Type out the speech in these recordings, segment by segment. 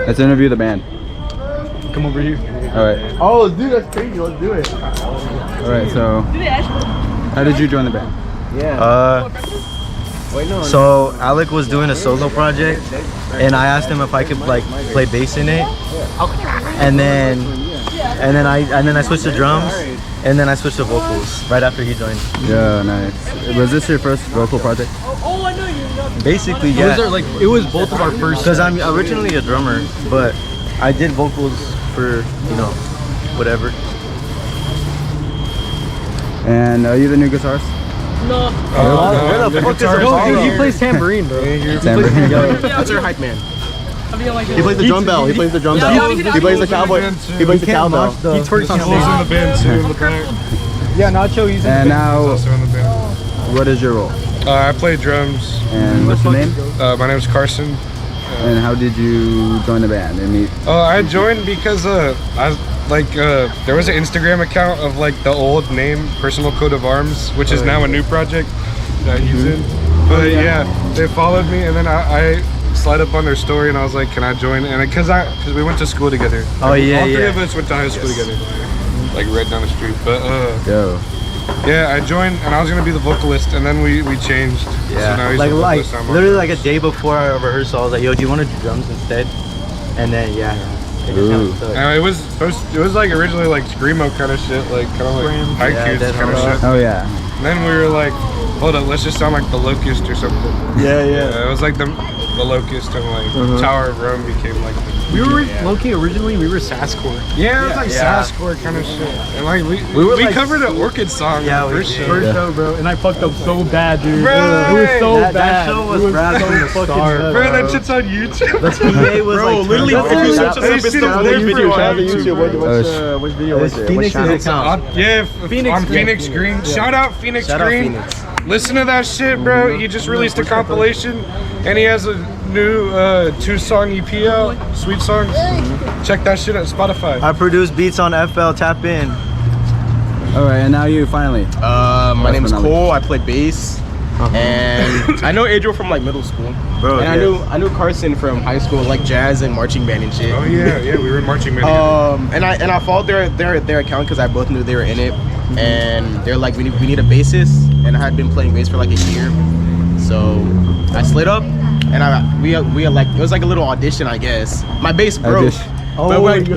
Let's interview the band. Come over here. All right. Oh, dude, that's crazy. Let's do it. All right. So, how did you join the band? Yeah. So Alec was doing a solo project, and I asked him if I could like play bass in it, and then I switched to drums, and then I switched to vocals right after he joined. Yeah, nice. Was this your first vocal project? Basically, yeah. It was both of our first. Because I'm originally a drummer, but I did vocals for, you know, whatever. And are you the new guitarist? No. Where the fuck is He plays tambourine, bro. Tambourine. That's our hype man. He plays the drum bell. He plays the drum bell. He plays the cowboy. He plays the cowbell. He twerks on stage. in the band too in the back. Yeah, Nacho, he's in And the now, Also in the band. what is your role? I play drums. And what's your name? My name's Carson. And how did you join the band and meet? I joined because there was an Instagram account of like the old name Personal Coat of Arms, which is now a new project that I use in. But yeah, they followed me, and then I slid up on their story, and I was like, "Can I join?" And because we went to school together. Oh yeah, all three yeah. of us went to high school together, like right down the street. But Yo. yeah, I joined, and I was gonna be the vocalist, and then we changed. Yeah, so now he's like the vocalist, I'm on. literally like a day before our rehearsal, I was like, "Yo, do you want to do drums instead?" And then it just Ooh. stuck. It was like originally like screamo kind of shit, like kind of like haikus Dead kind of Hard. shit. Oh yeah. And then we were like, hold up, let's just sound like the Locust or something. Yeah. It was like the Locust, and like Tower of Rome became like. We were low-key originally, we were Sasscore. Yeah, it was like Sasscore kind of shit. And like we like, covered an Orchid song. Yeah, in the we first did. show. First show, bro, and I fucked up so bad, dude. Bro, It was so that bad. show was It rad so from the fucking start, bad. Bro, that shit's on YouTube. The PA was Bro, like literally, turned if you up. search us up, it's the Shout out only to video. YouTube. Shout out to YouTube. Which video was it? Phoenix's What channel? account. On Phoenix Green. Shout out Phoenix Shout out Green. Phoenix. Listen to that shit, bro. He just released a compilation, and he has a new 2-song EP out, Sweet Songs. Check that shit at Spotify. I produce beats on FL. Tap in. All right, and now you finally. My name is Cole. I play bass. And I know Adriel from like middle school. Bro, And I knew Carson from high school, like jazz and marching band and shit. Oh yeah, we were in marching band. And I followed their account because I both knew they were in it, and they're like, we need a bassist, and I had been playing bass for like a year, so I slid up, and we like, it was like a little audition, I guess. My bass broke. But like,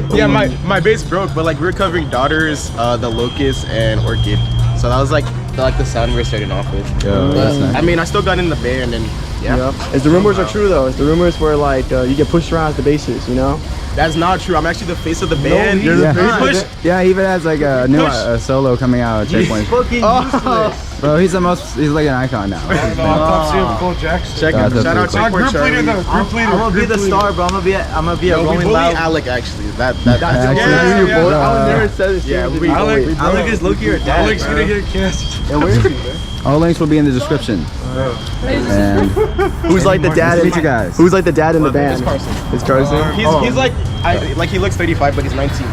my bass broke, but like we were covering Daughters, The Locust, and Orchid, so that was like the sound we were starting off with. Yeah, that's nice. I mean, I still got in the band, and yeah. As the rumors are true though, the rumors were like you get pushed around as the bassist, you know? That's not true. I'm actually the face of the band. Yeah, he even has like a new solo coming out at Checkpoint. fucking useless. Bro, he's like an icon now. The Autopsy of Cole Jackson. Check out. Shout out Checkpoint. Checkpoint Group leader Charlie. though. Group leader. I'm gonna be the star, bro. I'm gonna be a We Rolling bully Loud. Alec actually. That's Actually, yeah. I never said this. Yeah, we Alec is Loki or dad. Alec's gonna get kissed. all links will be in the description. And Who's like the dad? meet you guys. Who's like the dad in the band? Carson. It's Carson. He's like he looks 35, but he's 19.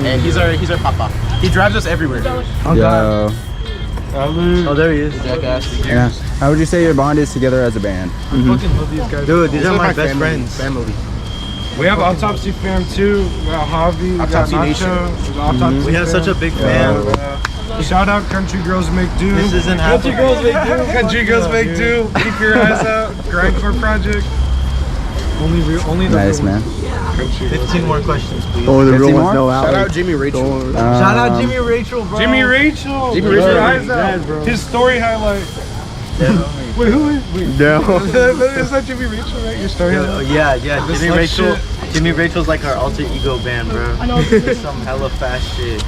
And he's our papa. He drives us everywhere. Yo, Oh, there he is. Jackass. yeah. How would you say your bond is together as a band? I fucking love these guys. Dude, these are my best family. friends. Family. We have Autopsy fam too. We got Javi. We got Autopsy Nation. Nacho. We got Autopsy We have fam. such a big fan. Shout out Country Girls Make Do. This isn't happening. Country Girls Make Do. Keep your eyes out. Grindcore project. Only the Nice, real man. 15 more questions, please. Oh, the 15 real more? ones know Shout Alec. out Jimmy Rachel. Shout out Jimmyrachel, bro. Jimmyrachel. Jimmy Keep your Rachel. eyes out. His story highlight. Wait, who is? Wait. No. Is that Jimmy Rachel, right? Your story highlight? Yeah. This Jimmyrachel. like Jimmyrachel's like our alter ego band, bro. I know. Some hella fast shit.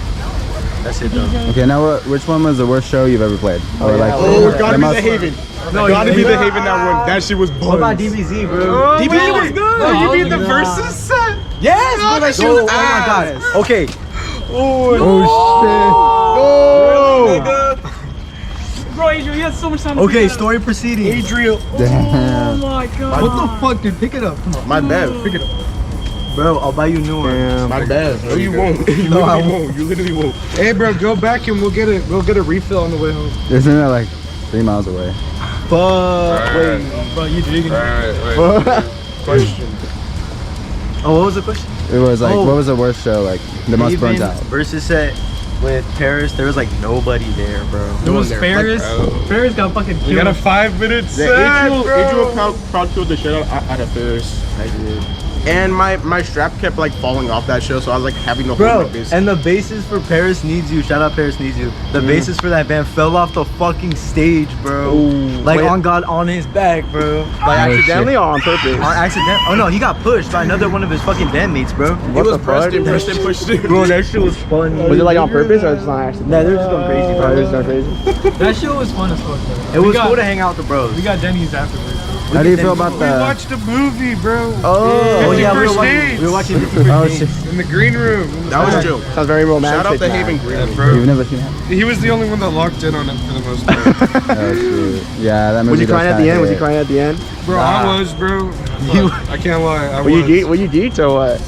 That's it though. Okay, now which one was the worst show you've ever played? Or like, Oh, gotta the be most- the Haven. Gotta be the Haven that one. That shit was What bugs. about DBZ, bro? DBZ was good. Oh, you mean the versus set? Yes, bro, that shit was Oh my god. Okay. Bro, Adriel, you had so much time to Okay, do that. story proceeding. Adriel. Oh Damn. my god. What the fuck, dude? Pick it up. Come on. My bad. Pick it up. Bro, I'll buy you new one. My bad. No, you won't. You literally won't. You literally won't. Hey, bro, go back and we'll get a refill on the way home. Isn't it like 3 miles away? Fuck. Bro, you digging? Alright, wait. Question. Oh, what was the question? It was like, Oh. what was the worst show? Like the most burnt Haven out. versus set with Paris. There was like nobody there, bro. There was there. Ferris. Ferris got fucking We got a killed. 5 minute set, Adriel bro. crowd killed the shit out of Ferris. I did. And my strap kept like falling off that show, so I was like having to hold Bro, my bass. and the bassist for Paris Needs You, shout out Paris Needs You. The bassist for that band fell off the fucking stage, bro. Like Wait. on God, on his back, bro. Like Oh, accidentally or on purpose? On accident. Oh no, he got pushed by another one of his fucking bandmates, bro. It was the fuck? pushed it. Bro, that shit was fun. Was it like on purpose or just on accident? Nah, they're just going crazy, Oh, bro. it was not crazy. That show was fun as fuck. Though. It was We got- cool to hang out with the bros. We got Denny's afterwards. How do you feel about We the? watched a movie, bro. Oh yeah, we were 51st watching. Dates. We were watching. Oh shit! In the green room. That was Joe. Sounds very romantic. Shout out to man. Haven Green. Yeah, bro. You've never seen that? He was the only one that locked in on it for the most part. Oh shoot! Yeah, that movie. Was he does crying at kinda the end? Was he hit. crying at the end? Bro, I was, bro. I can't lie. I Were you was. geek? Were you geeked or what?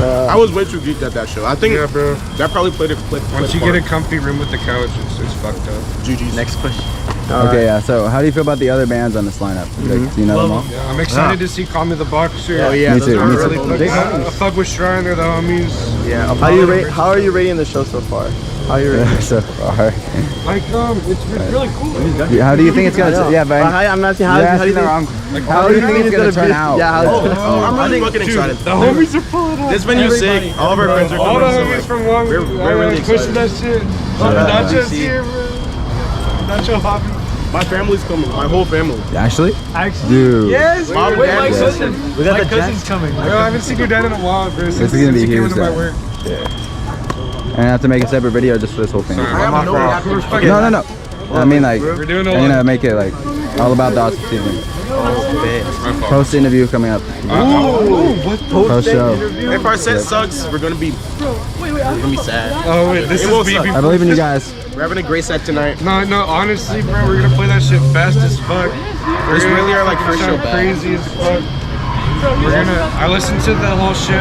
I was way too geeked at that show. I think Yeah, bro. that probably played it. Once you get a comfy room with the couch, it's fucked up. GG's. Next question. Okay, yeah. So, how do you feel about the other bands on this lineup? Like, do you know them all? Yeah, I'm excited to see Callmetheboxer. Oh yeah, Me those too, are me really too. cool. I fuck with Shrine, they're the homies. Yeah. How are you rating the show so far? How are you rating? So far. Like, it's really cool. How do you think it's gonna? Yeah, but I'm not saying you're how do asking you the think? wrong. Like, How do you think it's gonna turn out? Yeah, I'm really fucking dude, excited. the homies are pulling up. This venue's sick. All of our friends are All coming. the so, homies like, from Long we're really pushing excited. that shit. Nacho's here, bro. Nacho Hobby. My family's coming. My whole family. Actually, Actually, dude. yes. Mom and Wait, dad my is- cousin. We got My the cousin's coming. Bro, I haven't seen your dad in a while, bro. Since gonna be he came huge, into my that. work. And I have to make a separate video just for this whole thing. Sorry. I have no reaction. No. I mean, like, We're doing a I'm lot. gonna make it like all about the Autopsy Interview. My fault. Post interview coming up. Post show. If our set sucks, we're gonna be sad. Oh, wait, this It is won't BB. suck. I believe in you guys. We're having a great set tonight. No, honestly, bro, we're gonna play that shit fast as fuck. This really are like first show sound back. crazy as fuck. I listened to the whole shit.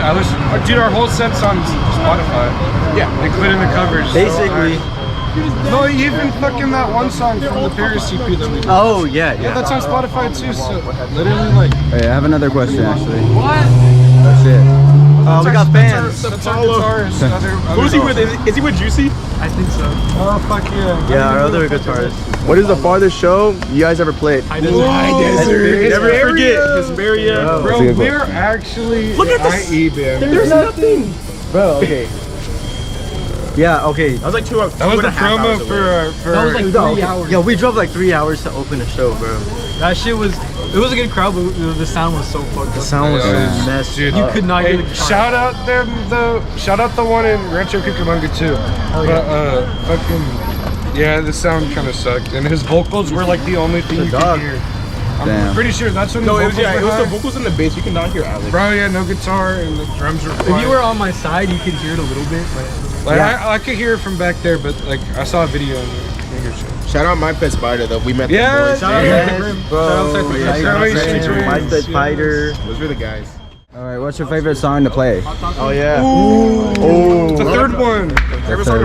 Dude, our whole set's on Spotify, Yeah. including the covers. Basically. No, even fucking that one song from the Paris CP that we did. Oh yeah, Yeah, yeah. that's on Spotify too. So literally, like, Wait, I have another question actually. What? That's it. We got fans. that's our guitarist. Who's he with? Is he with Juicy? I think so. Oh fuck yeah. Yeah, our other guitarist. What is the farthest show you guys ever played? I didn't. Never forget Hesperia. That's a Bro, good one. we're actually an IE band. There's nothing. Bro, okay. Yeah, okay. That was like two That was and the a half promo hours away. for That was like 3 hours. Yo, we drove like 3 hours to open a show, bro. That shit was. It was a good crowd, but the sound was so fucked The up. sound was Yeah. messed Dude, You could not hear Hey, the guitar. shout out the one in Rancho Cucamonga too. But fucking yeah, the sound kind of sucked, and his vocals were like the only thing you dog. could hear. I'm Damn. pretty sure that's when No, the it was vocals it were was the high. vocals and the bass. You cannot hear Alex. Bro, yeah, no guitar and the drums were If quiet. you were on my side, you could hear it a little bit. But Like, I could hear it from back there, but like I saw a video and it shit. Shout out my pet Spider though. We met Yeah, the boys. shout out Yes, to Grim. bro. Shout out to Yeah, Grim. you Shout out know to what I'm saying? Twins. My Sped Fighter. Those were the guys. All right, what's your favorite song to play? Oh yeah. The third one.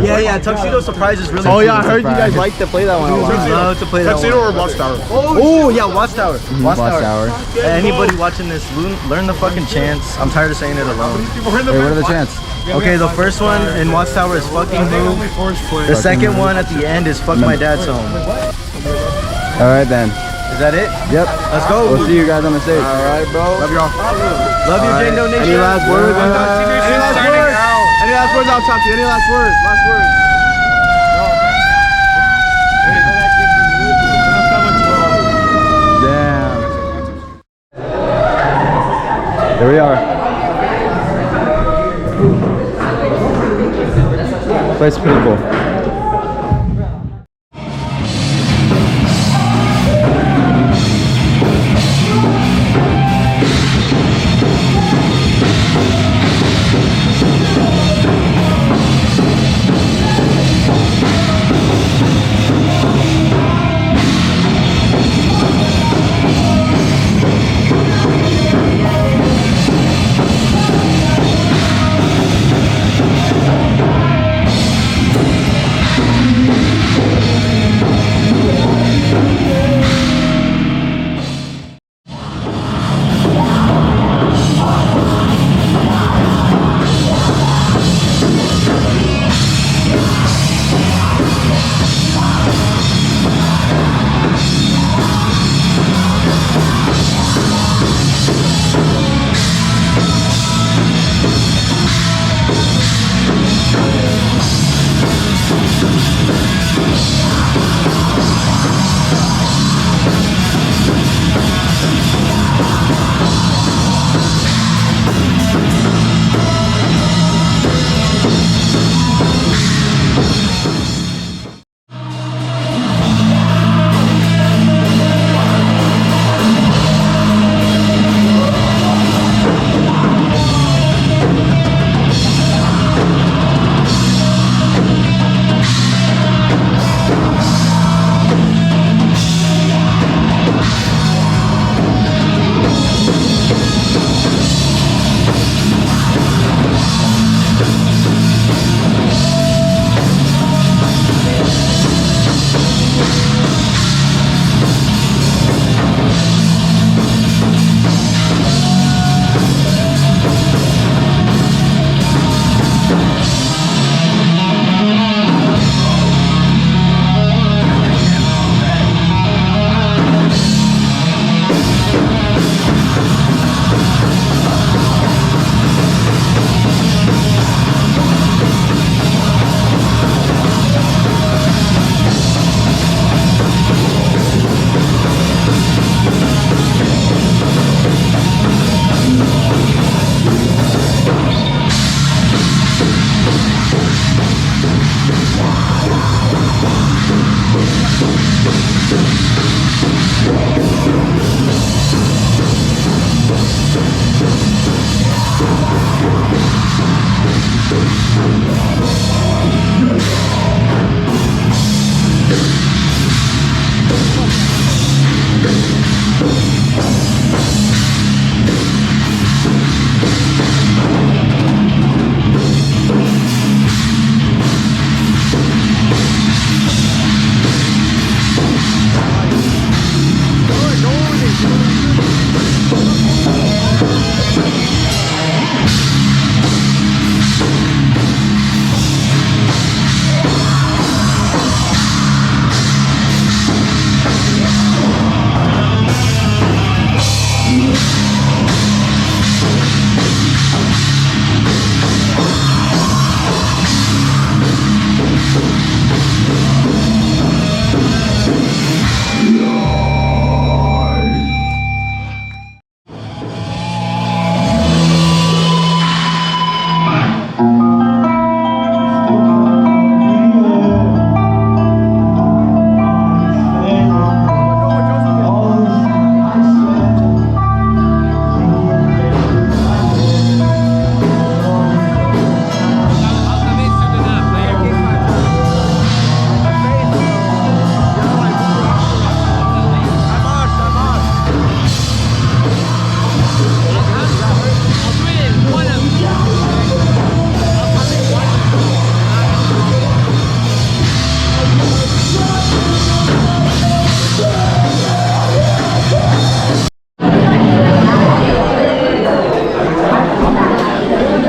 Yeah, Tuxedo Surprise is really Oh cool. yeah, I heard you guys like to play that one a lot. I love to play that Tuxedo one. or Watchtower? Oh yeah, Watchtower. Watchtower. Anybody watching this, learn the fucking chants. I'm tired of saying it alone. Hey, what are the chances? Okay, the first one in Watchtower is fucking Only move. Forge play. The second one at the end is fuck my dad's home. All right then. Is that it? Yep. Let's go. We'll see you guys on the stage. All right, bro. Love y'all. Love you, Jane Doe Nation. Any last words? Any last words? Any last words, Autopsy? Any last words? Last words. Damn. There we are. Place pretty cool.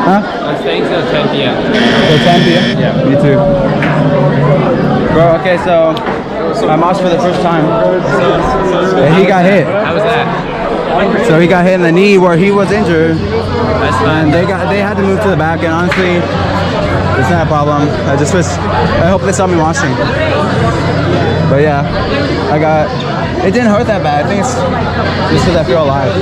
Huh? I'm staying till 10 p.m. Till 10 p.m.? Yeah. Me too. Bro, okay, so I moshed for the first time. And he got hit. How was that? So he got hit in the knee where he was injured. That's fine. And they had to move to the back, and honestly, it's not a problem. I hope they saw me moshing. But yeah, it didn't hurt that bad. I think it's just because I feel alive.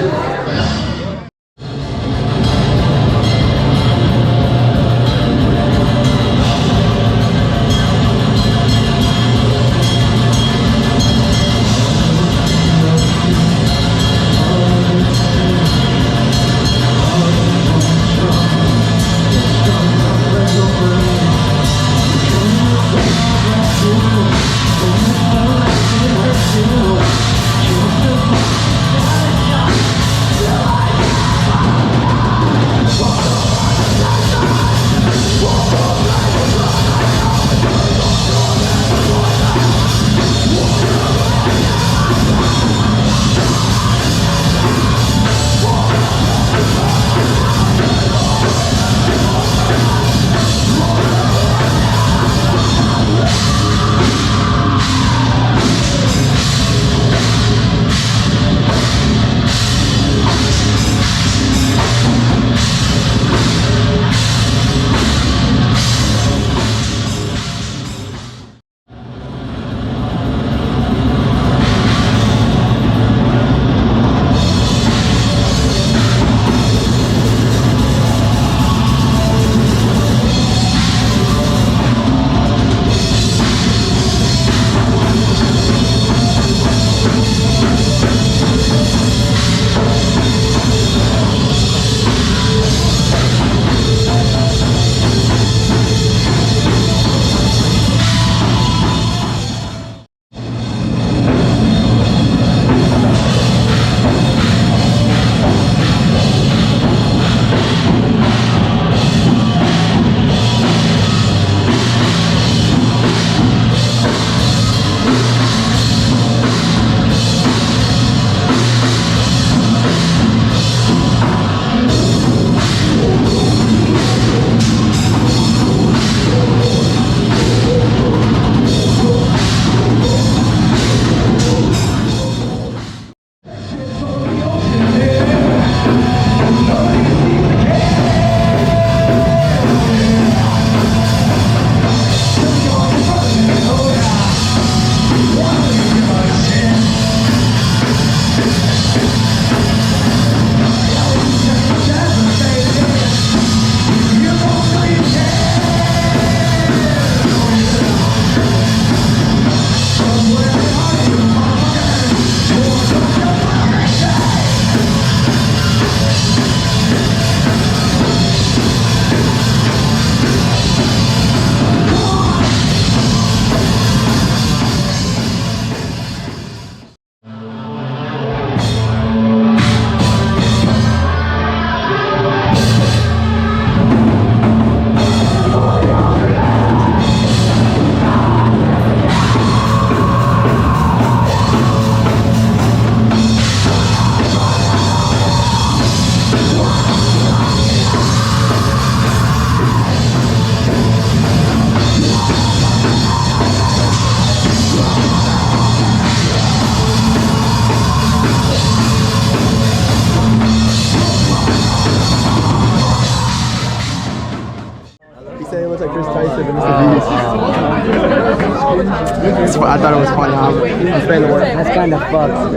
I thought it was funny. I'm afraid to work. That's kind of fucked.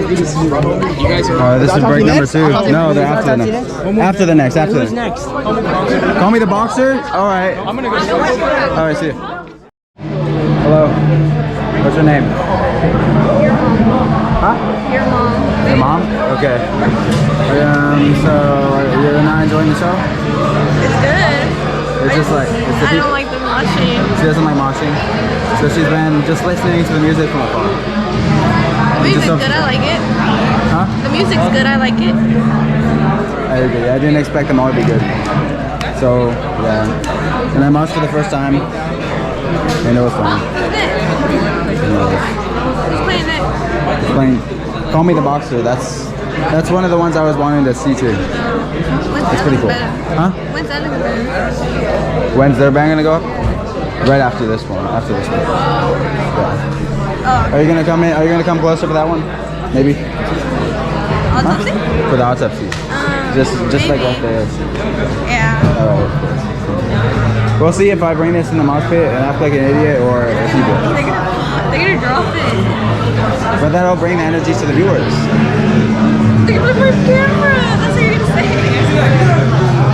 This is break number 2. No, they're after the next. After the next. After the next. Call me the boxer? Alright. I'm gonna go. Alright, see you. Hello. What's your name? Your mom. Huh? Your mom. Your mom? Okay. So you're not enjoying the show? It's good. It's just like I don't like the moshing. She doesn't like moshing. So she's been just listening to the music from afar. The music's good, I like it. Huh? The music's good, I like it. I agree. I didn't expect them all to be good. So yeah. And I moshed for the first time. And it was fun. Who's it? Who's playing it? Playing Call Me the Boxer, that's That's one of the ones I was wanting to see too. When's pretty cool. Huh? When's that better? When's their band gonna go up? Right after this one. After this one. Yeah. Are you gonna come in? Are you gonna come closer for that one? Maybe. Autopsy? Huh? For the autopsy. Just like maybe. right there. Yeah. Alright. We'll see if I bring this in the mosh pit and act like an idiot, or if you do. They're gonna drop it. But that'll bring the energy to the viewers. They're gonna flip my camera. That's what you're gonna say.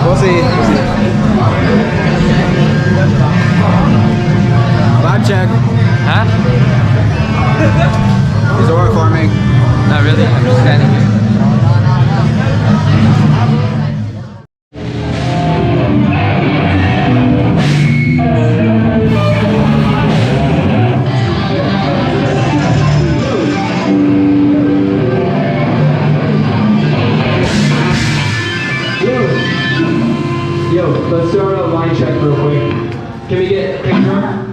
We'll see. We'll see. Vibe check. Huh? Is Aura farming? Not really. I'm just standing here. Yo, let's start a line check real quick. Can we get a picture?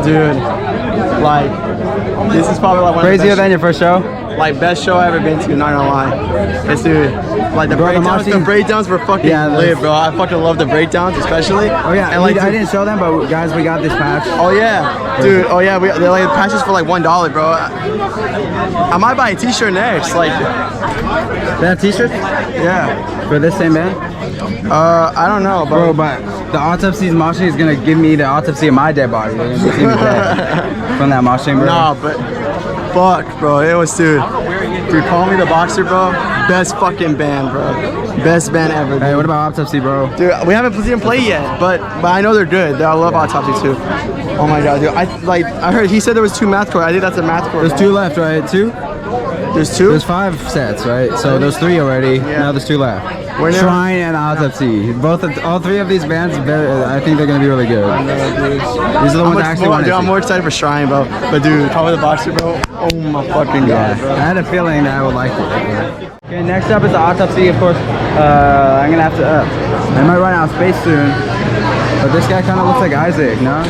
Dude, like, this is probably like one Crazier of the than your first show? like best show I ever been to, not gonna lie. It's dude, like the breakdowns were fucking lit, bro. I fucking love the breakdowns, especially. Oh yeah, and like I didn't show them, but guys, we got this patch. Oh yeah, dude. Oh yeah, they're like patches for like $1, bro. I might buy a t-shirt next. Like, They have t-shirts? yeah. For this same band? I don't know, Bro, but the Autopsy's moshing is gonna give me the autopsy of my dead body. They're gonna see me dead from that moshing, bro. Nah, but fuck, bro. It was, dude, Callmetheboxer, bro. Best fucking band, bro. Best band ever, dude. Hey, what about Autopsy, bro? Dude, we haven't seen them play yet, but I know they're good. I love Autopsy too. Oh my god, dude. I heard he said there was 2 math core. I think that's a math core. There's 2 left, right? 2? There's 2? There's 5 sets, right? So there's 3 already. Yeah. Now there's 2 left. We're now- Shrine and Autopsy. All 3 of these bands, I think they're gonna be really good. These are the ones I actually want to see. I'm more excited for Shrine, bro. But dude, Callmetheboxer, bro. Oh my fucking god, bro. I had a feeling that I would like it. Okay, next up is the Autopsy, of course. I'm gonna have to I might run out of space soon. But this guy kind of looks like Isaac, no?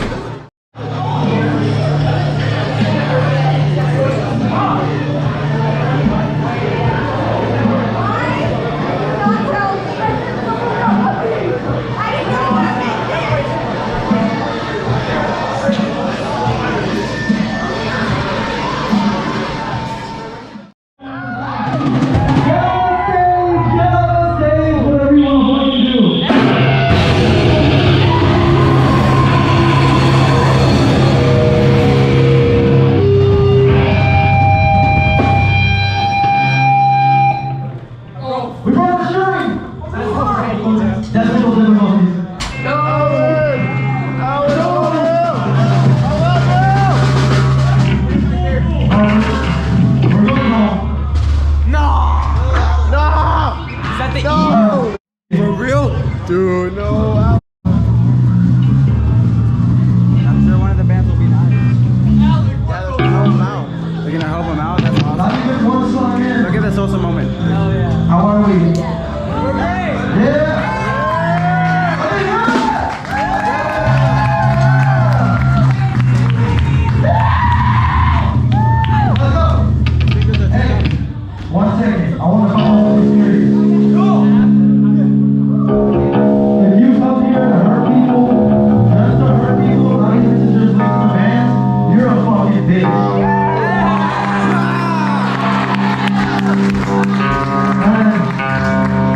Dude, no. I'm sure one of the bands will be nice. They're gonna help him out. That's awesome. Look at the social moment. Hell yeah. How are we? Yeah. One second. I want to follow this series. If you come here to hurt people, just to hurt people, not even to just listen to bands, you're a fucking bitch.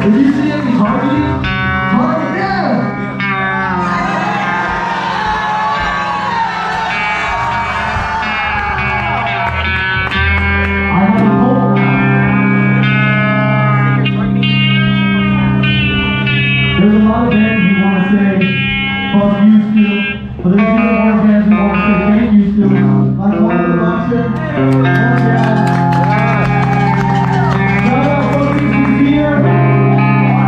Did you see any harmony? Harmony, yeah! I have a hope. There's a lot of bands who want to say fuck you to, but there's even more bands who want to say thank you to. Like Callmetheboxer. Shout out fucking sincere.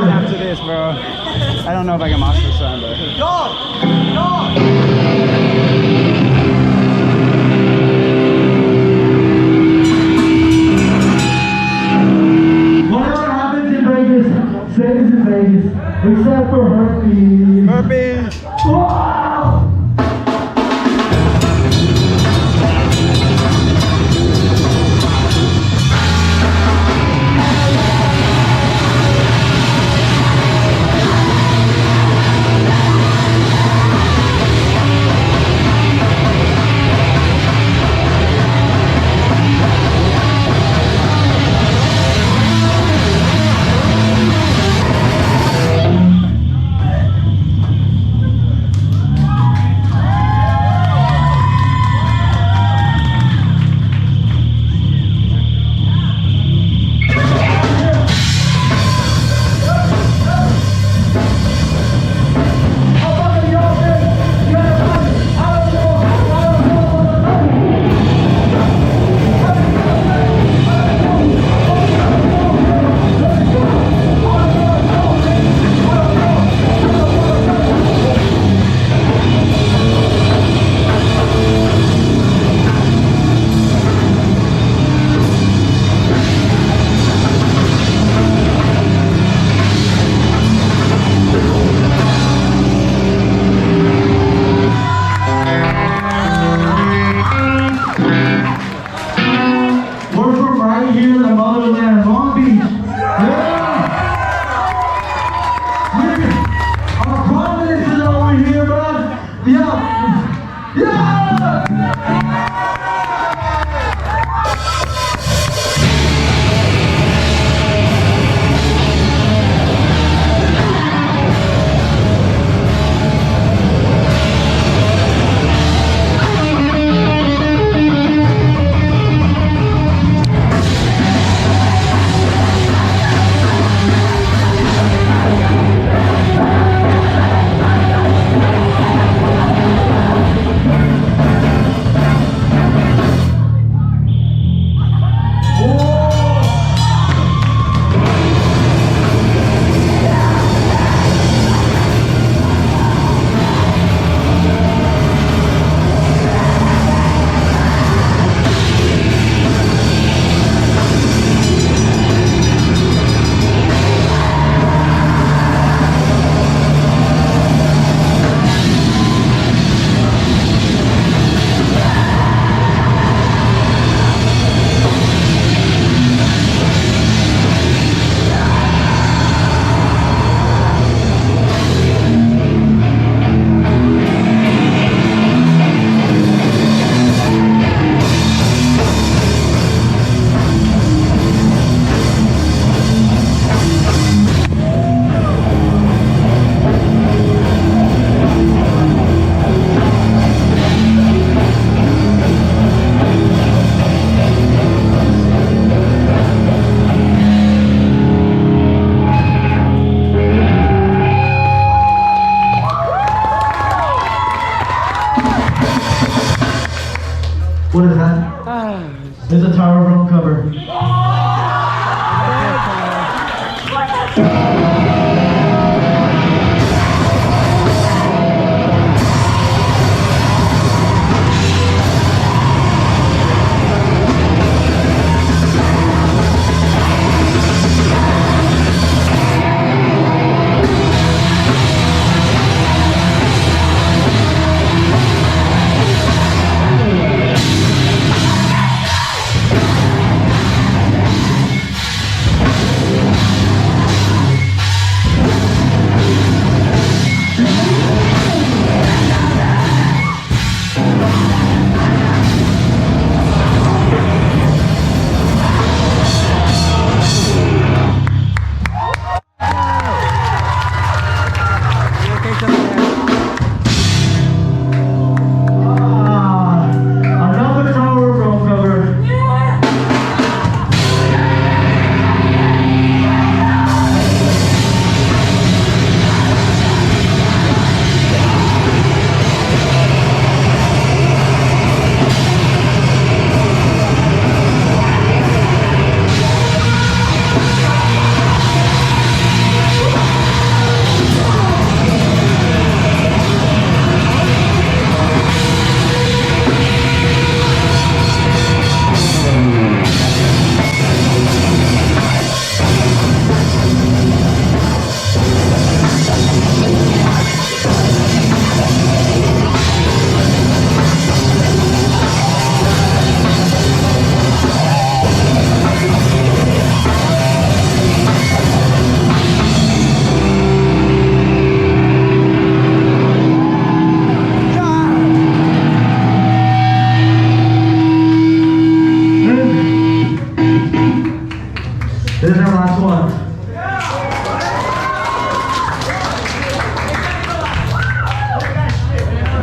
After this, bro. I don't know if I can master this song, but. Whatever happens in Vegas, stays in Vegas, except for herpes. Herpes! Wow!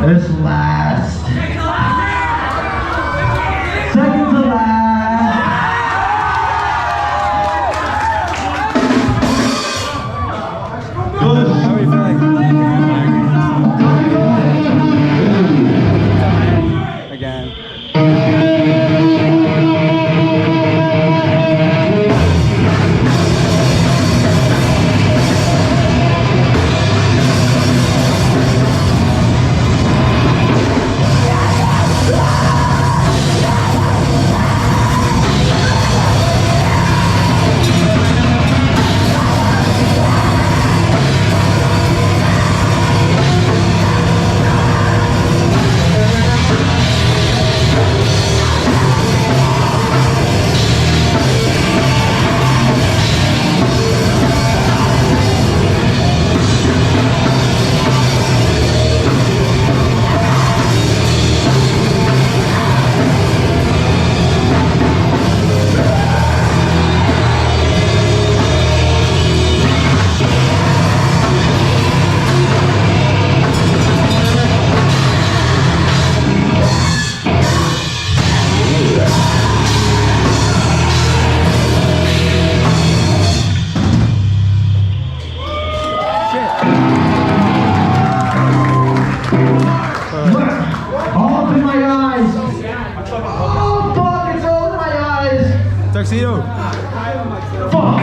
This last. Second to last. How are you feeling? Again. Open my eyes. Oh, fuck, it's over my eyes. Tuxedo. Fuck.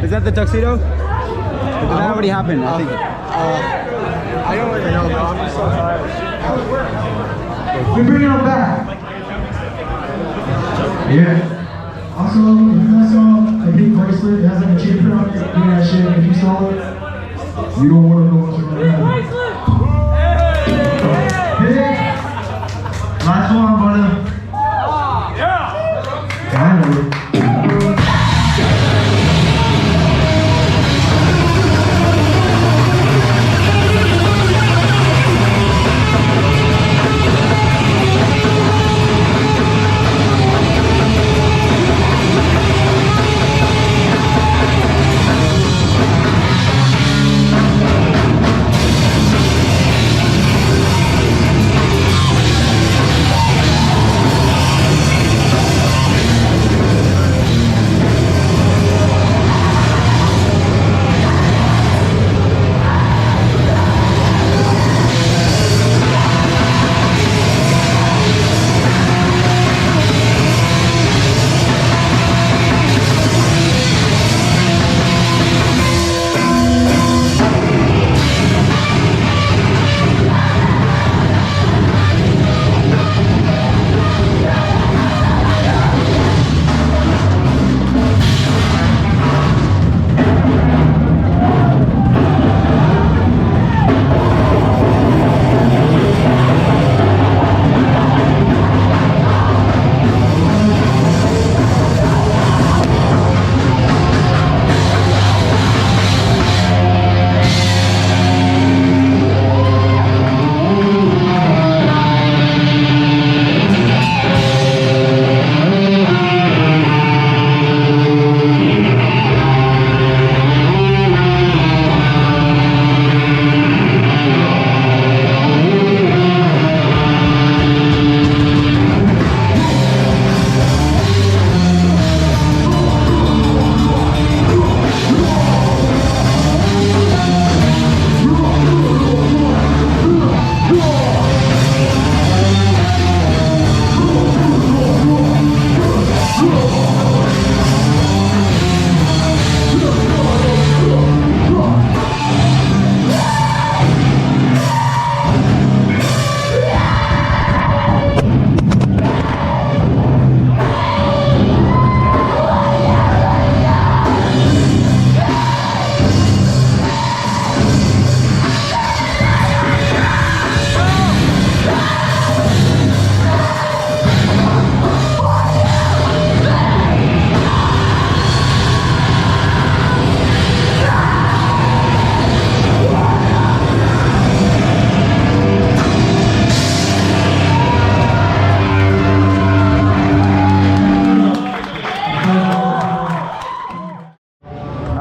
Is that the tuxedo? Did that already happen? I think. I don't even know, bro. I'm so tired. We're bringing them back. Yeah. Also, if you guys saw a big bracelet that has like a chain print on it, give me that shit. If you saw it, you don't want to know what's going to happen. Hey, last one, brother. Yeah. Finally.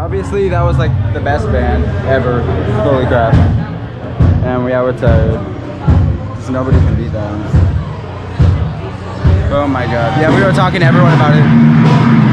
Obviously, that was like the best band ever. Holy crap. And we're tired. So nobody can beat that. Oh my god. Yeah, we were talking to everyone about it.